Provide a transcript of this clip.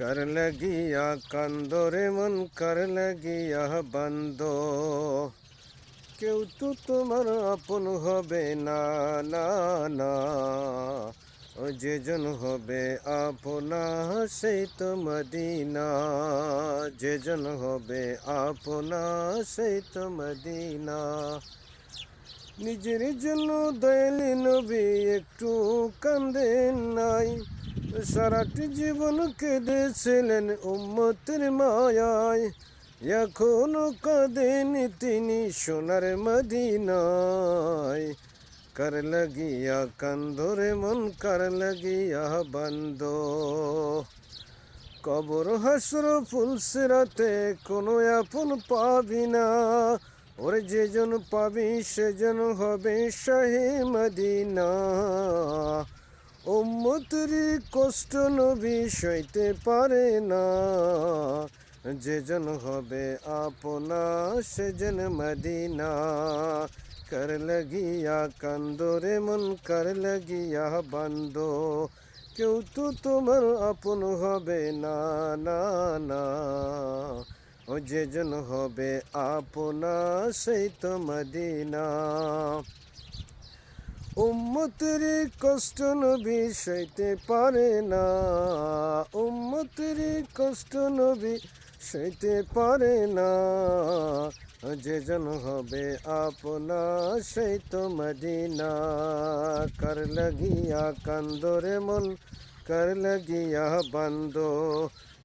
कर लगिया কান্দো রে মন कर लगिया বান্দো কেউ তো তোমার আপন হবে না না না ও যেজন হবে আপনা সেই তো মদিনা যেজন হবে আপনা সেই তো মদিনা নিজের জন্য দয়ালি নবী একটু কান্দেন নাই সারাটি জীবন কেঁদেছিলেন উম্মতের মায়ায় এখনো কাঁদেনি তিনি সোনার মদিনায় कर लगिया কান্দো রে মন कर लगिया বান্দো কবর হাসর ফুলসিরাতে কোনো আপন পাবি না ওরে যেজন পাবি সেজন হবে শাহে মদিনা উম্মতের কষ্ট নবী সইতে পারে না যেজন হবে আপনা সেজন মদিনা कर लगिया কান্দো রে মন कर लगिया বান্দো কেউ তো তোমার আপন হবে না না না ও যেজন হবে আপনা সেই তো মদিনা উম্মতের কষ্ট নবী সইতে পারে না উম্মতের কষ্ট নবী সইতে পারে না যেজন হবে আপনা সেই তো মদিনা कर लगिया কান্দো রে মন कर लगिया বান্দো